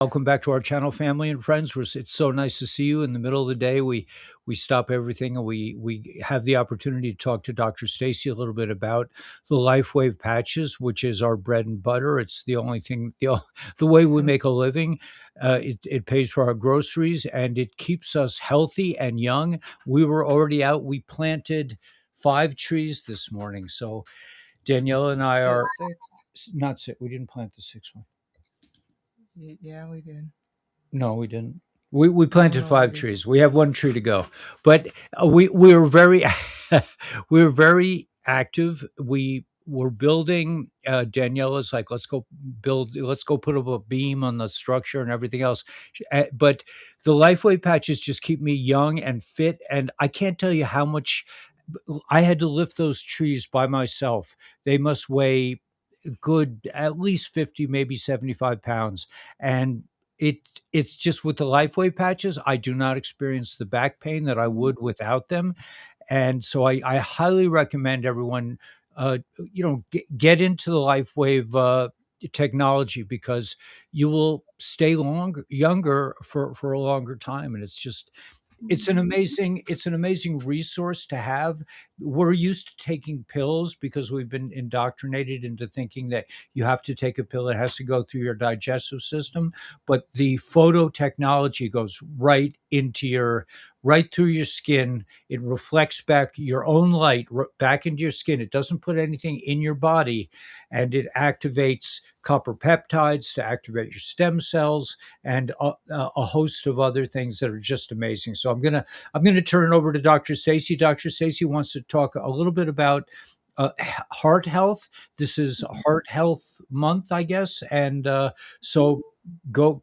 Welcome back to our channel, family and friends. It's so nice to see you in the middle of the day. We stop everything and we have the opportunity to talk to Dr. Stacy a little bit about the Lifewave patches, which is our bread and butter. It's the only thing, the way we make a living. It pays for our groceries and it keeps us healthy and young. We were already out. We planted 5 trees this morning. So Danielle and I So are 6. not sick. We didn't plant the 6th one. Yeah, we did. No, we didn't. We planted No, 5 trees. We have 1 tree to go, but we were very we were very active. We were building. Daniela's like, let's go put up a beam on the structure and everything else. But the Lifeway patches just keep me young and fit, and I can't tell you how much I had to lift those trees by myself. They must weigh good at least 50, maybe 75 pounds. And it's just with the Lifeway patches, I do not experience the back pain that I would without them. And so I highly recommend everyone, get into the Lifewave technology, because you will stay younger for a longer time. And it's an amazing resource to have. We're used to taking pills because we've been indoctrinated into thinking that you have to take a pill, it has to go through your digestive system. But the photo technology goes right through your skin. It reflects back your own light back into your skin. It doesn't put anything in your body, and it activates copper peptides to activate your stem cells and a host of other things that are just amazing. So I'm gonna turn it over to Dr. Stacy. Dr. Stacy wants to talk a little bit about heart health. This is Heart Health Month, I guess, and so go,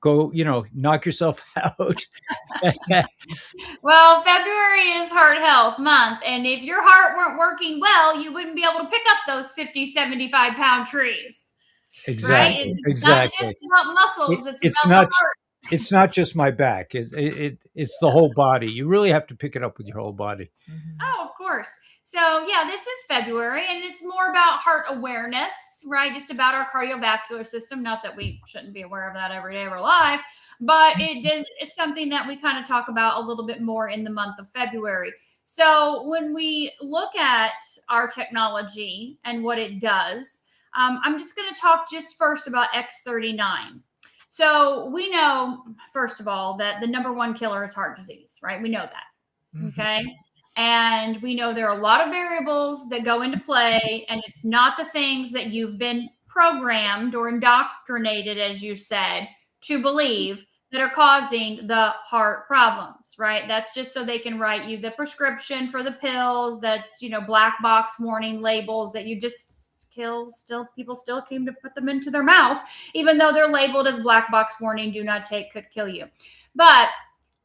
knock yourself out. Well, February is Heart Health Month, and if your heart weren't working well, you wouldn't be able to pick up those 50, 75-pound trees. Exactly. Right? It's Exactly. not just about muscles, It, it's it's about the not heart. it's not just my back. It's the whole body. You really have to pick it up with your whole body. Oh, of course. So, yeah, this is February, and it's more about heart awareness, right? Just about our cardiovascular system. Not that we shouldn't be aware of that every day of our life, but it's something that we kind of talk about a little bit more in the month of February. So, when we look at our technology and what it does, I'm just going to talk just first about X39. So, we know, first of all, that the number one killer is heart disease, right? We know that. Okay. And we know there are a lot of variables that go into play, and it's not the things that you've been programmed or indoctrinated, as you said, to believe that are causing the heart problems, right? That's just so they can write you the prescription for the pills, that's, black box warning labels that you just people still came to put them into their mouth, even though they're labeled as black box warning, do not take, could kill you. But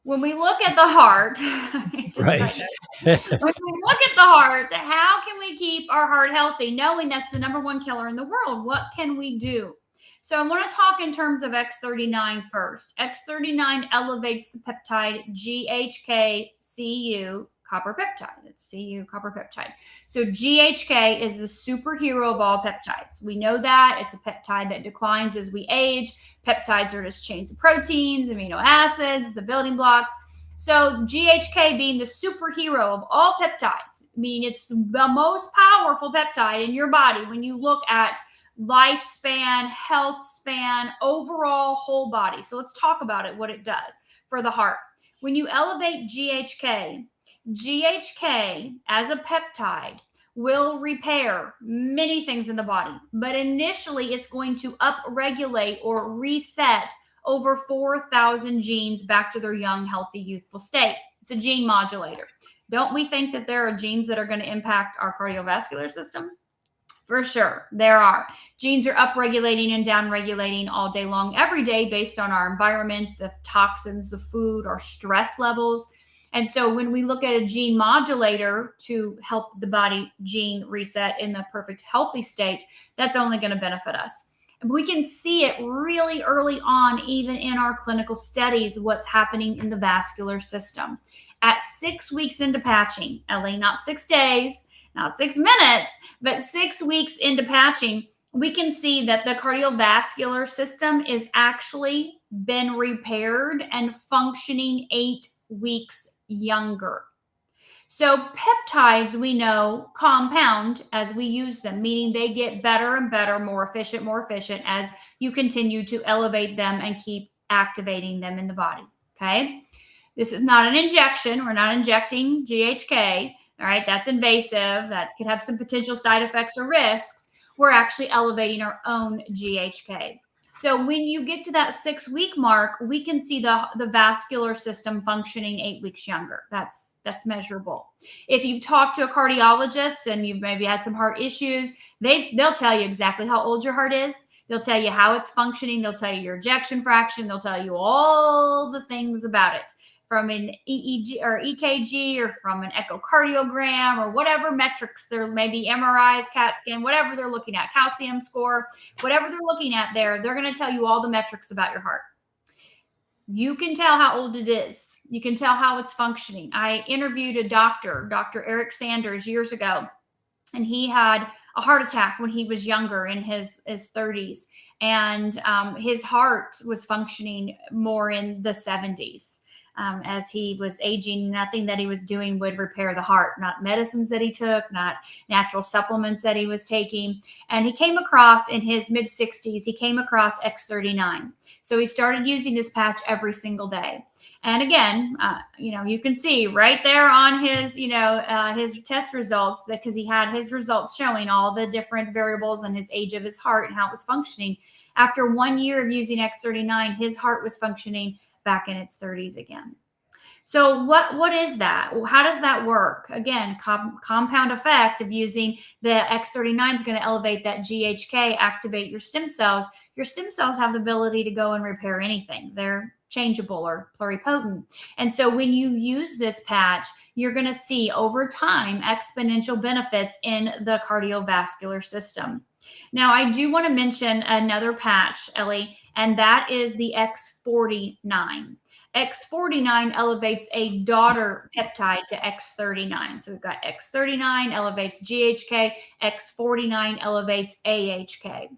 when we look at the heart, Right. when we look at the heart, how can we keep our heart healthy, knowing that's the number one killer in the world? What can we do? So I want to talk in terms of X39 first. X39 elevates the peptide GHK-Cu copper peptide. It's Cu copper peptide. So GHK is the superhero of all peptides. We know that. It's a peptide that declines as we age. Peptides are just chains of proteins, amino acids, the building blocks. So GHK being the superhero of all peptides, meaning it's the most powerful peptide in your body when you look at lifespan, health span, overall whole body. So let's talk about it, what it does for the heart. When you elevate GHK as a peptide will repair many things in the body, but initially it's going to upregulate or reset over 4,000 genes back to their young, healthy, youthful state. It's a gene modulator. Don't we think that there are genes that are going to impact our cardiovascular system? For sure, there are. Genes are upregulating and downregulating all day long, every day, based on our environment, the toxins, the food, our stress levels. And so when we look at a gene modulator to help the body gene reset in the perfect healthy state, that's only going to benefit us. We can see it really early on, even in our clinical studies, what's happening in the vascular system. At 6 weeks into patching, Ellie, not 6 days, not 6 minutes, but 6 weeks into patching, we can see that the cardiovascular system is actually been repaired and functioning 8 weeks younger. So peptides, we know, compound as we use them, meaning they get better and better, more efficient as you continue to elevate them and keep activating them in the body. Okay. This is not an injection. We're not injecting GHK. All right. That's invasive. That could have some potential side effects or risks. We're actually elevating our own GHK. So when you get to that 6-week mark, we can see the vascular system functioning 8 weeks younger. That's measurable. If you've talked to a cardiologist and you've maybe had some heart issues, they'll tell you exactly how old your heart is. They'll tell you how it's functioning. They'll tell you your ejection fraction. They'll tell you all the things about it, from an EEG or EKG or from an echocardiogram or whatever metrics there may be, MRIs, CAT scan, whatever they're looking at, calcium score, whatever they're looking at there, they're going to tell you all the metrics about your heart. You can tell how old it is. You can tell how it's functioning. I interviewed a doctor, Dr. Eric Sanders, years ago, and he had a heart attack when he was younger, in his 30s. And his heart was functioning more in the 70s. As he was aging, nothing that he was doing would repair the heart, not medicines that he took, not natural supplements that he was taking. And he came across, in his mid 60s, he came across X39. So he started using this patch every single day. And again, you can see right there on his, his test results, that because he had his results showing all the different variables and his age of his heart and how it was functioning. After 1 year of using X39, his heart was functioning back in its 30s again. So what is that? How does that work? Again, compound effect of using the X39 is going to elevate that GHK, activate your stem cells. Your stem cells have the ability to go and repair anything. They're changeable or pluripotent. And so when you use this patch, you're going to see over time exponential benefits in the cardiovascular system. Now, I do want to mention another patch, Ellie, and that is the X49. X49 elevates a daughter peptide to X39. So we've got X39 elevates GHK, X49 elevates AHK.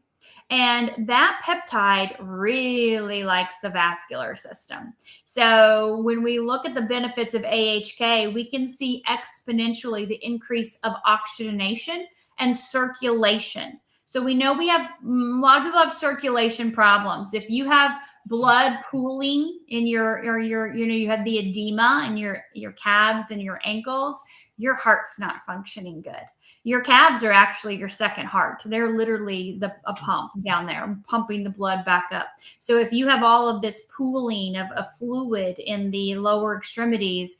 And that peptide really likes the vascular system. So when we look at the benefits of AHK, we can see exponentially the increase of oxygenation and circulation. So we know we have, a lot of people have circulation problems. If you have blood pooling in your you have the edema in your calves and your ankles, your heart's not functioning good. Your calves are actually your second heart. They're literally a pump down there, pumping the blood back up. So if you have all of this pooling of fluid in the lower extremities,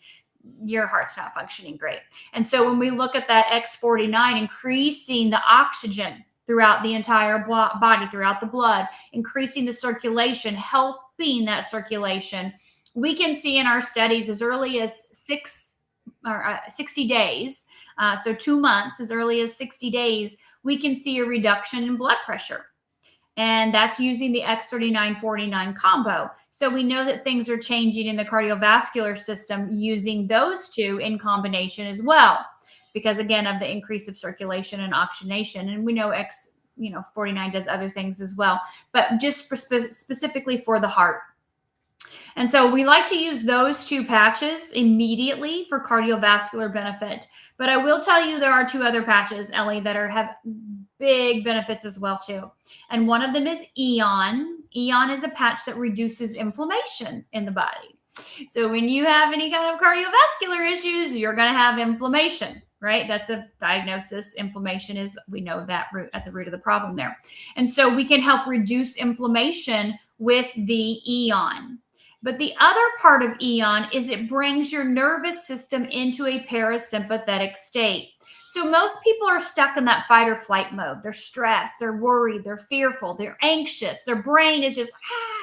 your heart's not functioning great. And so when we look at that X49, increasing the oxygen throughout the entire body, throughout the blood, increasing the circulation, helping that circulation, we can see in our studies as early as 60 days, so 2 months, as early as 60 days, we can see a reduction in blood pressure. And that's using the X39-49 combo. So we know that things are changing in the cardiovascular system using those two in combination as well, because again of the increase of circulation and oxygenation. And we know X49 does other things as well, but just specifically for the heart. And so we like to use those two patches immediately for cardiovascular benefit. But I will tell you there are 2 other patches, Ellie, that have big benefits as well too. And one of them is Eon. Eon is a patch that reduces inflammation in the body. So when you have any kind of cardiovascular issues, you're going to have inflammation, right? That's a diagnosis. Inflammation is, we know that at the root of the problem there. And so we can help reduce inflammation with the Eon. But the other part of Eon is it brings your nervous system into a parasympathetic state. So most people are stuck in that fight or flight mode. They're stressed, they're worried, they're fearful, they're anxious. Their brain is just,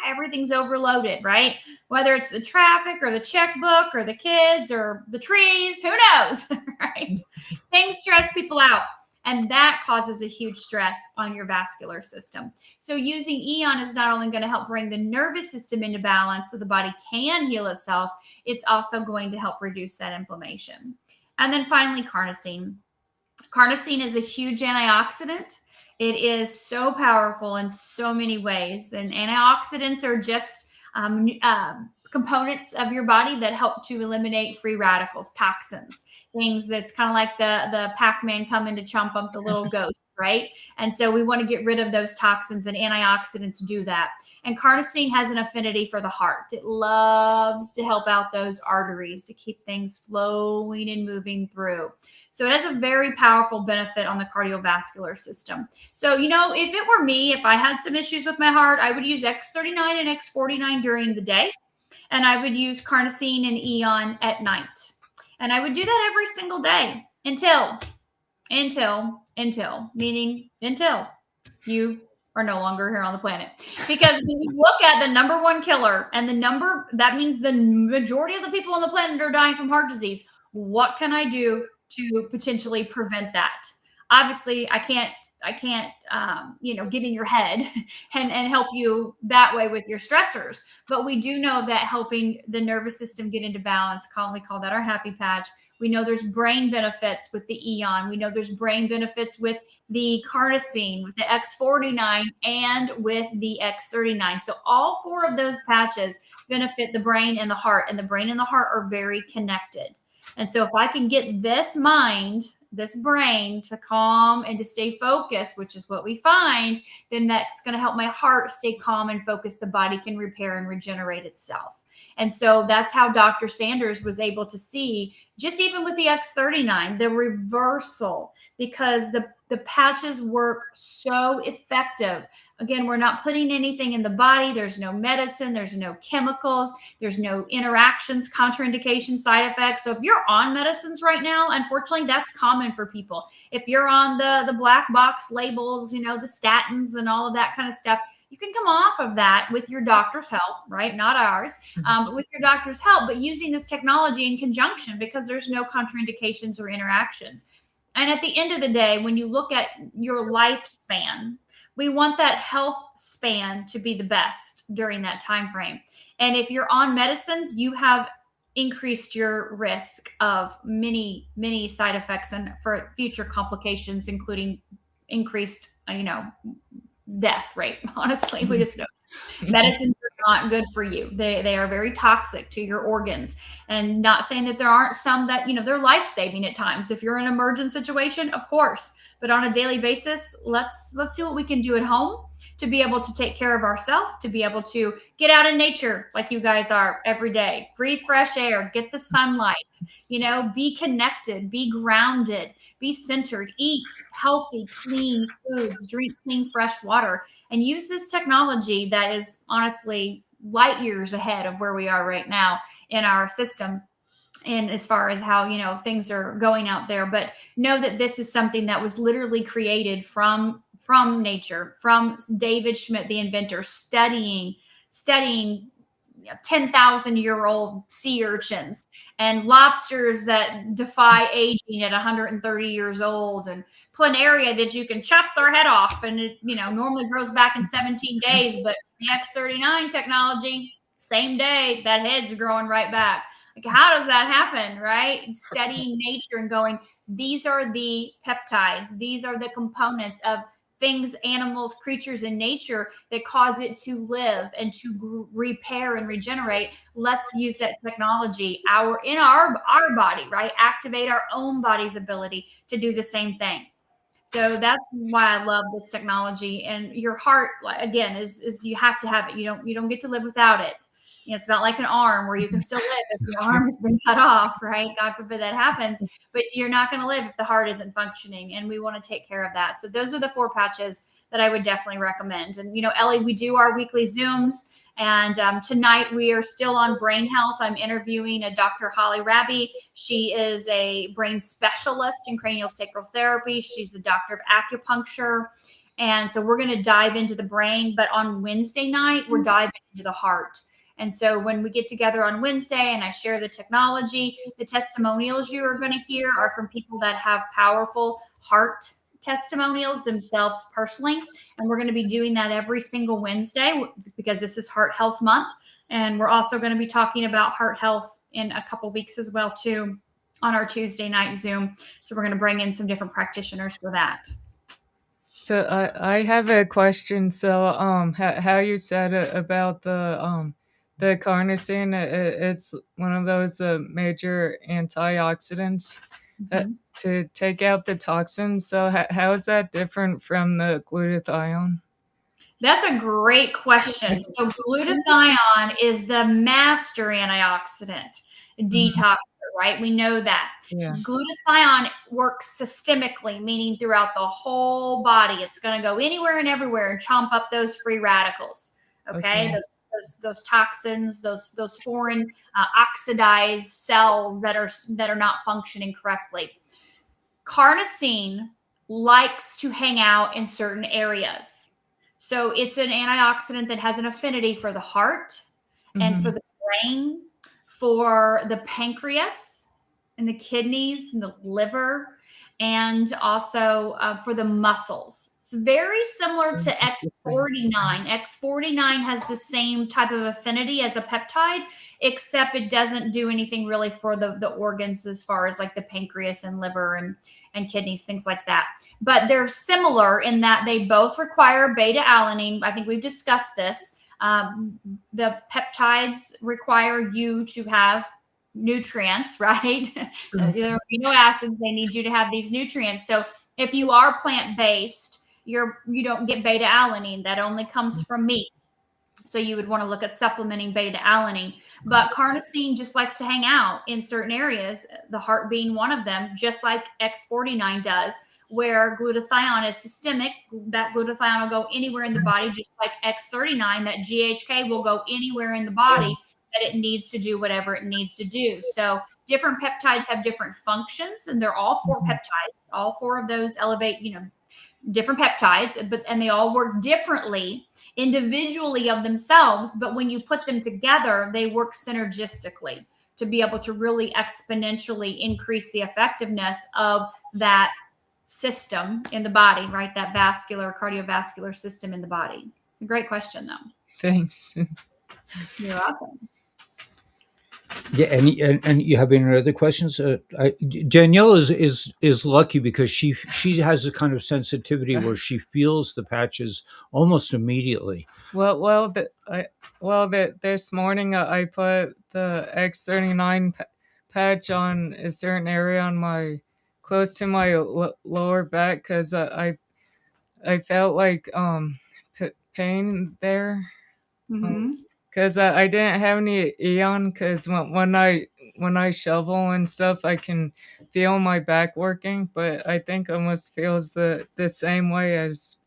everything's overloaded, right? Whether it's the traffic or the checkbook or the kids or the trees, who knows, right? Things stress people out. And that causes a huge stress on your vascular system. So using Eon is not only going to help bring the nervous system into balance so the body can heal itself, it's also going to help reduce that inflammation. And then finally, carnosine. Carnosine is a huge antioxidant. It is so powerful in so many ways. And antioxidants are just components of your body that help to eliminate free radicals, toxins, things that's kind of like the Pac-Man coming to chomp up the little ghost, right? And so we want to get rid of those toxins, and antioxidants do that. And carnosine has an affinity for the heart. It loves to help out those arteries to keep things flowing and moving through. So it has a very powerful benefit on the cardiovascular system. So, if it were me, if I had some issues with my heart, I would use X39 and X49 during the day, and I would use carnosine and Eon at night. And I would do that every single day until you are no longer here on the planet. Because when you look at the number one killer, and that means the majority of the people on the planet are dying from heart disease. What can I do to potentially prevent that? Obviously, I can't get in your head and help you that way with your stressors. But we do know that helping the nervous system get into balance, we call that our happy patch. We know there's brain benefits with the Eon. We know there's brain benefits with the carnosine, with the X49, and with the X39. So all four of those patches benefit the brain and the heart, and the brain and the heart are very connected. And so if I can get this brain to calm and to stay focused, which is what we find, then that's going to help my heart stay calm and focused. The body can repair and regenerate itself. And so that's how Dr. Sanders was able to see, just even with the X39, the reversal, because the patches work so effective. Again, we're not putting anything in the body. There's no medicine. There's no chemicals. There's no interactions, contraindications, side effects. So if you're on medicines right now, unfortunately, that's common for people. If you're on the black box labels, the statins and all of that kind of stuff, you can come off of that with your doctor's help, right? Not ours, but with your doctor's help, but using this technology in conjunction, because there's no contraindications or interactions. And at the end of the day, when you look at your lifespan, we want that health span to be the best during that time frame. And if you're on medicines, you have increased your risk of many, many side effects and for future complications, including increased, death rate. Honestly, we just know medicines are not good for you. They are very toxic to your organs. And not saying that there aren't some that, they're life-saving at times. If you're in an emergent situation, of course. But on a daily basis, let's see what we can do at home to be able to take care of ourselves, to be able to get out in nature like you guys are every day, breathe fresh air, get the sunlight, be connected, be grounded, be centered, eat healthy, clean foods, drink clean, fresh water, and use this technology that is honestly light years ahead of where we are right now in our system. And as far as how, things are going out there, but know that this is something that was literally created from nature, from David Schmidt, the inventor, studying 10,000-year-old sea urchins and lobsters that defy aging at 130 years old, and planaria that you can chop their head off and it, normally grows back in 17 days, but the X39 technology, same day, that head's growing right back. Like, how does that happen, right? Studying nature and going, these are the peptides. These are the components of things, animals, creatures in nature that cause it to live and to repair and regenerate. Let's use that technology in our body, right? Activate our own body's ability to do the same thing. So that's why I love this technology. And your heart, again, is you have to have it. You don't get to live without it. It's not like an arm where you can still live if your arm has been cut off, right? God forbid that happens, but you're not going to live if the heart isn't functioning, and we want to take care of that. So those are the 4 patches that I would definitely recommend. And, Ellie, we do our weekly Zooms, and tonight we are still on brain health. I'm interviewing a Dr. Holly Raby. She is a brain specialist in craniosacral therapy. She's a doctor of acupuncture. And so we're going to dive into the brain, but on Wednesday night, we're diving into the heart. And so when we get together on Wednesday and I share the technology, the testimonials you are going to hear are from people that have powerful heart testimonials themselves personally. And we're going to be doing that every single Wednesday because this is Heart Health Month. And we're also going to be talking about heart health in a couple weeks as well, too, on our Tuesday night Zoom. So we're going to bring in some different practitioners for that. So I have a question. So how you said it about the carnosine, it's one of those major antioxidants Mhm. to take out the toxins. So how is that different from the glutathione? That's a great question. So glutathione is the master antioxidant Mhm. detoxer, right? We know that. Yeah. Glutathione works systemically, meaning throughout the whole body. It's going to go anywhere and everywhere and chomp up those free radicals. Okay, Okay. those toxins, those foreign oxidized cells that are not functioning correctly. Carnosine likes to hang out in certain areas. So it's an antioxidant that has an affinity for the heart and for Hmm. the brain, for the pancreas and the kidneys and the liver, and also for the muscles. It's very similar to X49. X49 has the same type of affinity as a peptide, except it doesn't do anything really for the organs as far as like the pancreas and liver and kidneys, things like that. But they're similar in that they both require beta alanine. I think we've discussed this. The peptides require you to have nutrients, right? There are amino acids. They need you to have these nutrients. So if you are plant based, you don't get beta alanine. That only comes from meat. So you would want to look at supplementing beta alanine. But carnosine just likes to hang out in certain areas, the heart being one of them, just like X49 does, where glutathione is systemic. That glutathione will go anywhere in the body, just like X39, that GHK will go anywhere in the body that it needs to do whatever it needs to do. So different peptides have different functions, and they're all four Mhm. peptides. All four of those elevate, different peptides, and they all work differently individually of themselves, but when you put them together, they work synergistically to be able to really exponentially increase the effectiveness of that system in the body, right? That vascular, cardiovascular system in the body. Great question, though. Thanks. You're welcome. Yeah, and you have any other questions? Danielle is lucky because she has a kind of sensitivity where she feels the patches almost immediately. Well, this morning I put the X39 patch on a certain area on my close to my lower back because I felt like pain there Mm-hmm. because I didn't have any Eon because when I shovel and stuff I can feel my back working, but I think almost feels the same way as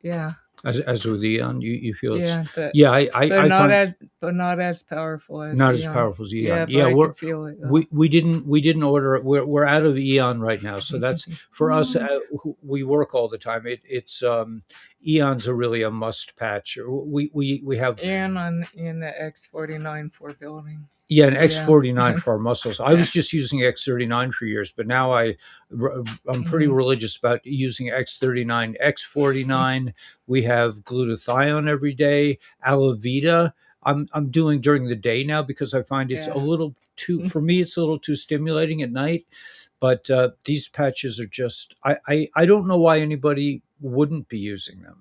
yeah. As with Eon, you feel it's Yeah, yeah. I find but not as powerful as not as Eon. powerful as Yeah, Eon. but Yeah, I could feel it though. we didn't order it. We're out of Eon right now, so that's for us. We work all the time. It's Eon's are really a must patch. We have And on in the X49 for building. yeah, an Yeah. X49 for our muscles. I was just using X39 for years, but now I'm pretty Mhm. religious about using X39, X49. We have glutathione every day, aloe vera. I'm doing during the day now because I find it's a Yeah. little too for me. It's a little too stimulating at night. But these patches are just I don't know why anybody wouldn't be using them.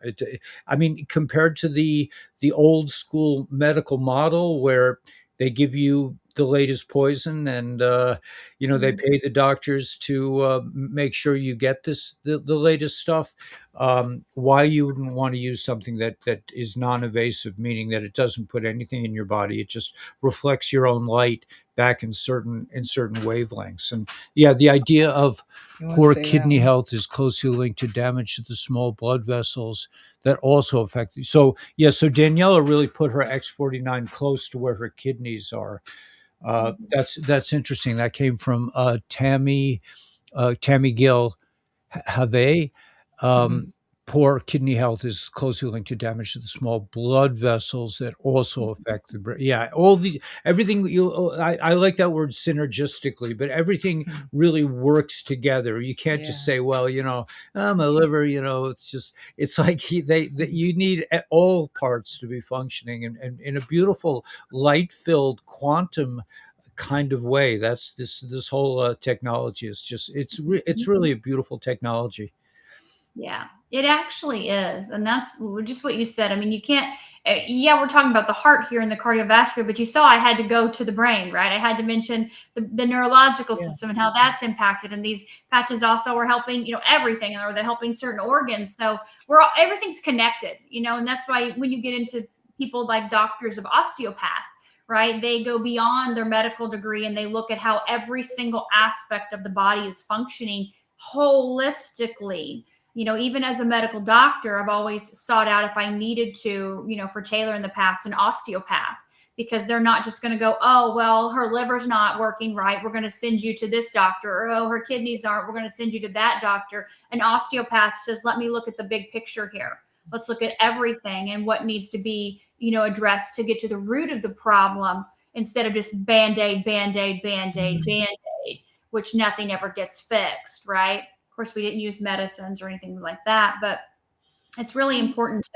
I mean, compared to the old school medical model where they give you the latest poison and they Mm-hmm. pay the doctors to make sure you get the latest stuff. Why you wouldn't want to use something that is non-invasive, meaning that it doesn't put anything in your body, it just reflects your own light back in certain wavelengths. And yeah, the idea of You want to poor say that kidney one? health is closely linked to damage to the small blood vessels that also affect. So yeah, so Daniela really put her X49 close to where her kidneys are. That's interesting. That came from Tammy Gill Have. Mhm. Um, Poor kidney health is closely linked to damage to the small blood vessels that also affect the brain. Yeah, all these, everything. I like that word synergistically, but everything Mhm. really works together. You can't just Yeah. say, well, my liver, it's just, it's like you need all parts to be functioning and in a beautiful light filled quantum kind of way. That's this whole technology is just it's really a beautiful technology. Yeah, it actually is. And that's just what you said. I mean, you can't, yeah, we're talking about the heart here and the cardiovascular, but you saw I had to go to the brain, right? I had to mention the neurological Yeah. system and how that's impacted. And these patches also are helping, everything, or they're helping certain organs. So everything's connected, and that's why when you get into people like doctors of osteopath, right? They go beyond their medical degree and they look at how every single aspect of the body is functioning holistically. Even as a medical doctor, I've always sought out, if I needed to, for Taylor in the past, an osteopath, because they're not just going to go, oh, well, her liver's not working right, we're going to send you to this doctor, or oh, her kidneys aren't, we're going to send you to that doctor. An osteopath says, let me look at the big picture here. Let's look at everything and what needs to be, addressed to get to the root of the problem, instead of just band-aid, band-aid, band-aid, band-aid, which nothing ever gets fixed, right? Of course, we didn't use medicines or anything like that, but it's really important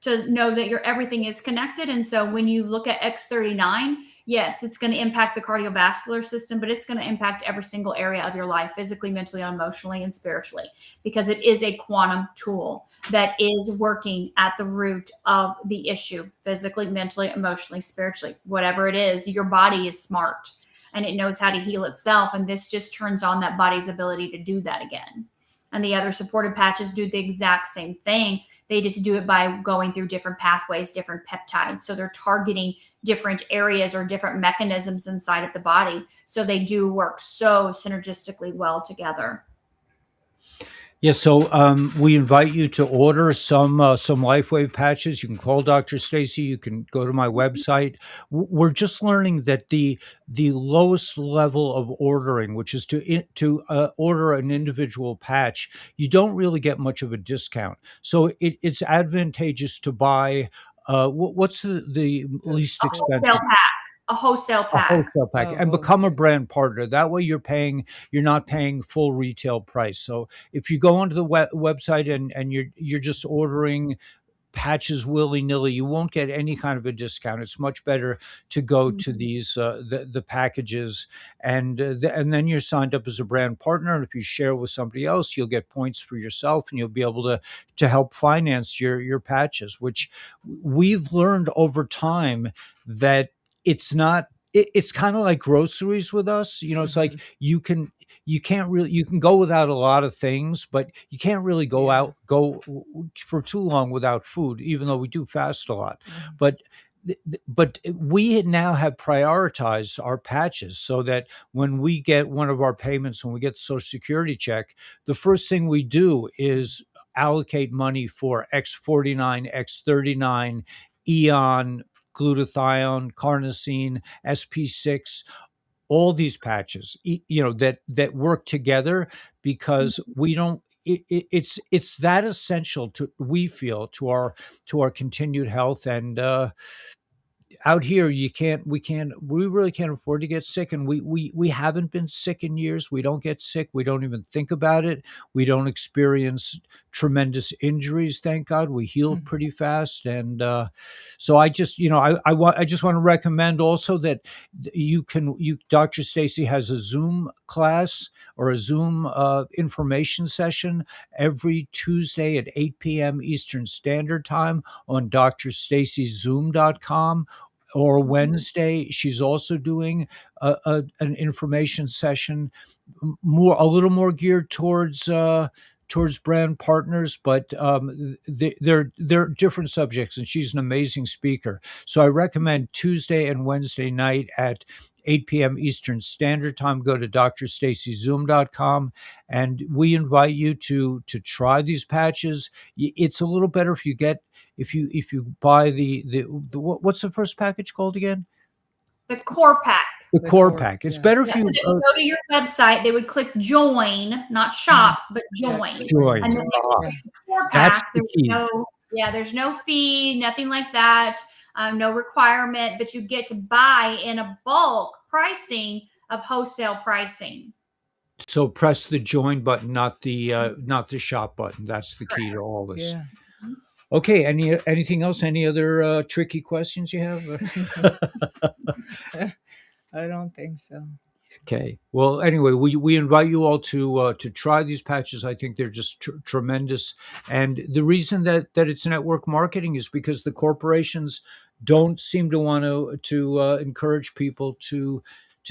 to know that everything is connected. And so when you look at X39, yes, it's going to impact the cardiovascular system, but it's going to impact every single area of your life, physically, mentally, emotionally, and spiritually, because it is a quantum tool that is working at the root of the issue, physically, mentally, emotionally, spiritually, whatever it is. Your body is smart and it knows how to heal itself. And this just turns on that body's ability to do that again. And the other supportive patches do the exact same thing. They just do it by going through different pathways, different peptides. So they're targeting different areas or different mechanisms inside of the body. So they do work so synergistically well together. Yeah, so we invite you to order some Lifewave patches. You can call Dr. Stacy. You can go to my website. We're just learning that the lowest level of ordering, which is to order an individual patch, you don't really get much of a discount. So it's advantageous to buy. What's the least expensive? A wholesale A pack. wholesale pack, Oh, and become a wholesale. brand partner. That way you're not paying full retail price. So if you go onto the website and you're just ordering patches willy-nilly, you won't get any kind of a discount. It's much better to go to these the packages, and then you're signed up as a brand partner. And if you share with somebody else, you'll get points for yourself, and you'll be able to help finance your patches, which we've learned over time that it's not it's kind of like groceries with us. It's like you can't really, you can go without a lot of things, but you can't really go for too long without food, even though we do fast a lot. But but we now have prioritized our patches so that when we get one of our payments, when we get the Social Security check, the first thing we do is allocate money for X49, X39, Eon, glutathione, carnosine, SP6, all these patches, that work together, because we don't. It's that essential to, we feel, to our continued health. And out here we really can't afford to get sick, and we haven't been sick in years. We don't get sick, we don't even think about it, we don't experience tremendous injuries, thank God. We heal pretty fast. And so I just I just want to recommend also that Dr. Stacy has a Zoom class or a Zoom information session every Tuesday at 8 p.m. Eastern Standard Time on drstacyzoom.com. Or Wednesday, she's also doing an information session, a little more geared towards brand partners, but they're different subjects, and she's an amazing speaker. So I recommend Tuesday and Wednesday night at 8 p.m. Eastern Standard Time. Go to drstacyzoom.com, and we invite you to try these patches. It's a little better if you buy the what's the first package called again? The core pack. The core pack. It's better if So you they would go to your website, they would click join, not shop, but join. join. And then they would click the core That's pack. the key. There's no fee, nothing like that, no requirement, but you get to buy in a bulk pricing of wholesale pricing. So press the join button, not the shop button. That's the key to all this. Yeah. Okay. Anything else? Any other tricky questions you have? I don't think so. Okay. Well, anyway, we invite you all to try these patches. I think they're just tremendous, and the reason that it's network marketing is because the corporations don't seem to want to encourage people to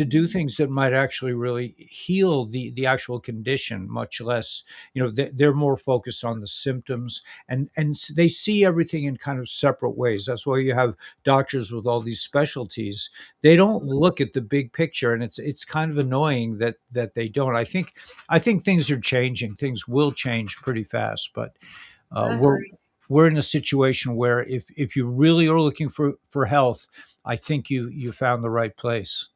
do things that might actually really heal the actual condition, much less, they're more focused on the symptoms, and they see everything in kind of separate ways. That's why you have doctors with all these specialties. They don't look at the big picture, and it's kind of annoying that they don't. I think things are changing. Things will change pretty fast, but I we're agree. we're in a situation where if you really are looking for health, I think you found the right place.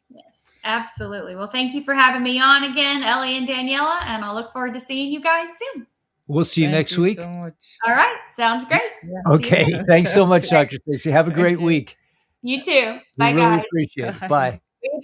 Yes, absolutely. Well, thank you for having me on again, Ellie and Daniela, and I'll look forward to seeing you guys soon. We'll see you Thank next you so week. much. All right, sounds great. Yeah. See you Okay. soon. Thanks so Sounds much, good. Dr. Stacy. Have a Thank great you. week. You too. We Bye, really guys. appreciate it. Bye. Bye. We appreciate